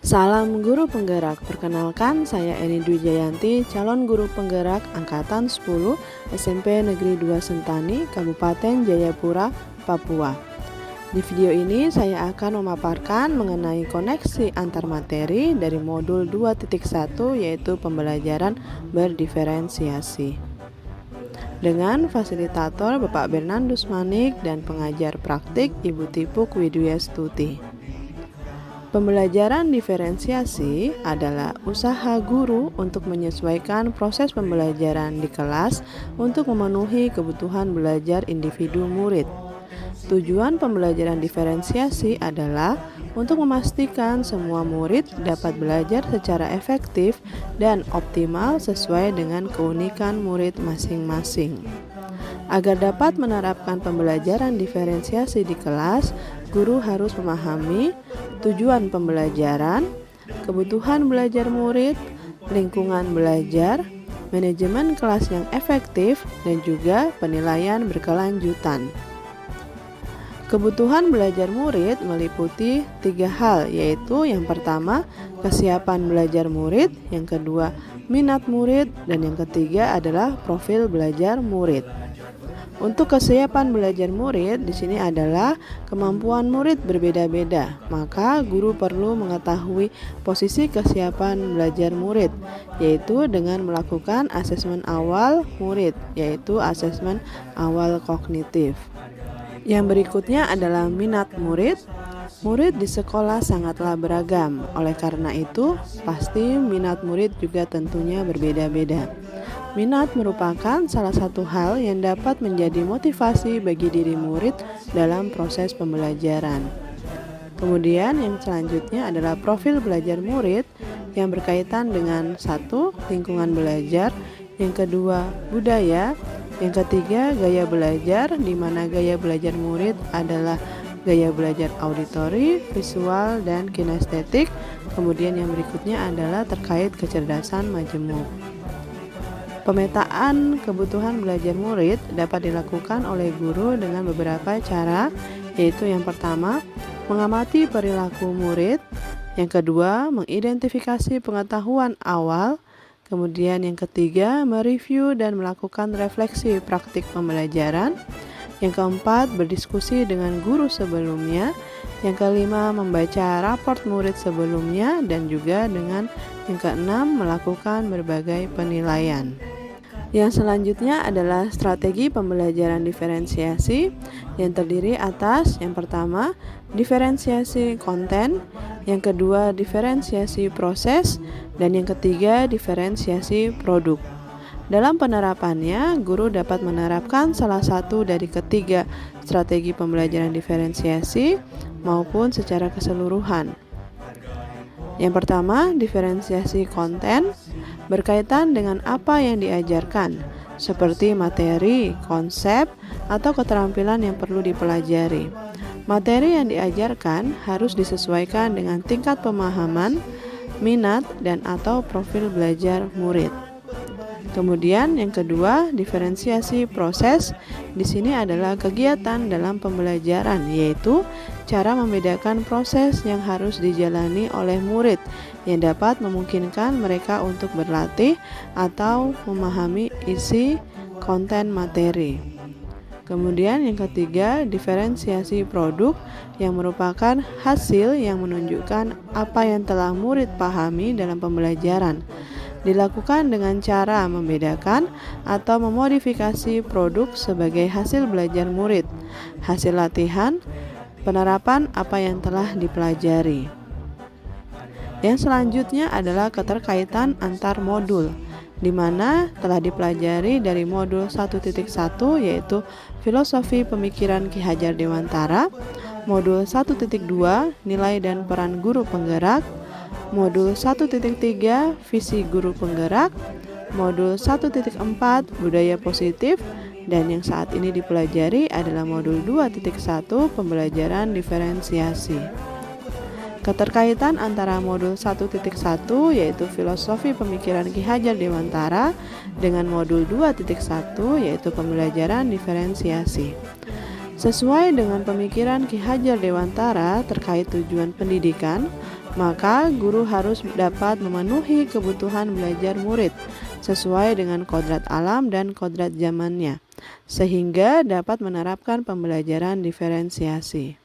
Salam Guru Penggerak, perkenalkan saya Eni Dwi Jayanti, calon guru penggerak Angkatan 10 SMP Negeri 2 Sentani, Kabupaten Jayapura, Papua. Di video ini saya akan memaparkan mengenai koneksi antar materi dari modul 2.1 yaitu pembelajaran berdiferensiasi. Dengan fasilitator Bapak Bernardus Manik dan pengajar praktik Ibu Tipuk Widwiastuti. Pembelajaran diferensiasi adalah usaha guru untuk menyesuaikan proses pembelajaran di kelas untuk memenuhi kebutuhan belajar individu murid. Tujuan pembelajaran diferensiasi adalah untuk memastikan semua murid dapat belajar secara efektif dan optimal sesuai dengan keunikan murid masing-masing. Agar dapat menerapkan pembelajaran diferensiasi di kelas, guru harus memahami tujuan pembelajaran, kebutuhan belajar murid, lingkungan belajar, manajemen kelas yang efektif, dan juga penilaian berkelanjutan. Kebutuhan belajar murid meliputi 3 hal, yaitu yang pertama, kesiapan belajar murid, yang kedua, minat murid, dan yang ketiga adalah profil belajar murid. Untuk kesiapan belajar murid di sini adalah kemampuan murid berbeda-beda, maka guru perlu mengetahui posisi kesiapan belajar murid, yaitu dengan melakukan asesmen awal murid, yaitu asesmen awal kognitif. Yang berikutnya adalah minat murid. Murid di sekolah sangatlah beragam, oleh karena itu pasti minat murid juga tentunya berbeda-beda. Minat merupakan salah satu hal yang dapat menjadi motivasi bagi diri murid dalam proses pembelajaran. Kemudian yang selanjutnya adalah profil belajar murid yang berkaitan dengan 1. Lingkungan belajar, yang kedua budaya, yang ketiga gaya belajar, di mana gaya belajar murid adalah gaya belajar auditori, visual, dan kinestetik. Kemudian yang berikutnya adalah terkait kecerdasan majemuk. Pemetaan kebutuhan belajar murid dapat dilakukan oleh guru dengan beberapa cara, yaitu yang pertama, mengamati perilaku murid, yang kedua, mengidentifikasi pengetahuan awal, kemudian yang ketiga, mereview dan melakukan refleksi praktik pembelajaran, yang keempat, berdiskusi dengan guru sebelumnya, yang kelima, membaca raport murid sebelumnya, dan juga dengan yang keenam, melakukan berbagai penilaian. Yang selanjutnya adalah strategi pembelajaran diferensiasi yang terdiri atas yang pertama, diferensiasi konten, yang kedua, diferensiasi proses, dan yang ketiga, diferensiasi produk. Dalam penerapannya, guru dapat menerapkan salah satu dari ketiga strategi pembelajaran diferensiasi maupun secara keseluruhan. Yang pertama, diferensiasi konten berkaitan dengan apa yang diajarkan, seperti materi, konsep, atau keterampilan yang perlu dipelajari. Materi yang diajarkan harus disesuaikan dengan tingkat pemahaman, minat, dan atau profil belajar murid. Kemudian yang kedua, diferensiasi proses. Di sini adalah kegiatan dalam pembelajaran, yaitu cara membedakan proses yang harus dijalani oleh murid yang dapat memungkinkan mereka untuk berlatih atau memahami isi konten materi. Kemudian yang ketiga, diferensiasi produk yang merupakan hasil yang menunjukkan apa yang telah murid pahami dalam pembelajaran. Dilakukan dengan cara membedakan atau memodifikasi produk sebagai hasil belajar murid, hasil latihan, penerapan apa yang telah dipelajari. Yang selanjutnya adalah keterkaitan antar modul, di mana telah dipelajari dari modul 1.1 yaitu Filosofi Pemikiran Ki Hajar Dewantara, modul 1.2 Nilai dan Peran Guru Penggerak, modul 1.3 Visi Guru Penggerak, modul 1.4 Budaya Positif, dan yang saat ini dipelajari adalah modul 2.1 Pembelajaran Diferensiasi. Keterkaitan antara modul 1.1 yaitu Filosofi Pemikiran Ki Hajar Dewantara dengan modul 2.1 yaitu Pembelajaran Diferensiasi. Sesuai dengan pemikiran Ki Hajar Dewantara terkait tujuan pendidikan, maka guru harus dapat memenuhi kebutuhan belajar murid sesuai dengan kodrat alam dan kodrat zamannya, sehingga dapat menerapkan pembelajaran diferensiasi.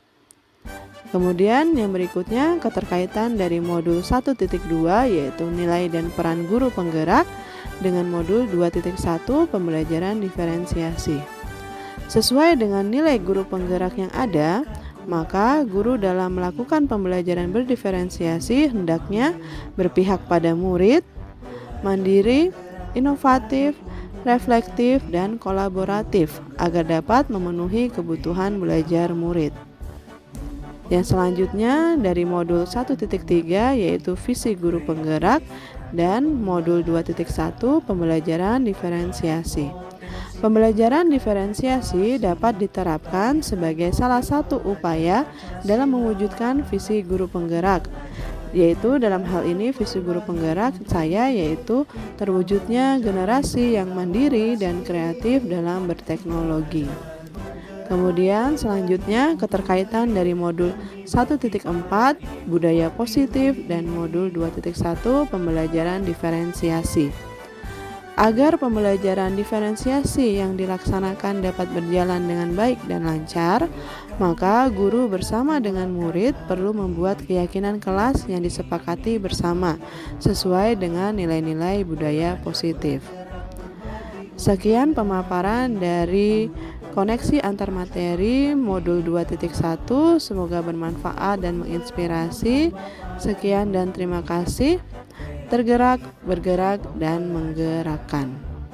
Kemudian yang berikutnya keterkaitan dari modul 1.2 yaitu nilai dan peran guru penggerak dengan modul 2.1 pembelajaran diferensiasi. Sesuai dengan nilai guru penggerak yang ada, maka guru dalam melakukan pembelajaran berdiferensiasi hendaknya berpihak pada murid, mandiri, inovatif, reflektif, dan kolaboratif agar dapat memenuhi kebutuhan belajar murid. Yang selanjutnya dari modul 1.3 yaitu visi guru penggerak dan modul 2.1 pembelajaran diferensiasi. Pembelajaran diferensiasi dapat diterapkan sebagai salah satu upaya dalam mewujudkan visi guru penggerak, yaitu dalam hal ini visi guru penggerak saya yaitu terwujudnya generasi yang mandiri dan kreatif dalam berteknologi. Kemudian selanjutnya keterkaitan dari modul 1.4 budaya positif dan modul 2.1 pembelajaran diferensiasi. Agar pembelajaran diferensiasi yang dilaksanakan dapat berjalan dengan baik dan lancar, maka guru bersama dengan murid perlu membuat keyakinan kelas yang disepakati bersama sesuai dengan nilai-nilai budaya positif. Sekian pemaparan dari koneksi antar materi modul 2.1, semoga bermanfaat dan menginspirasi. Sekian dan terima kasih. Tergerak, bergerak, dan menggerakkan.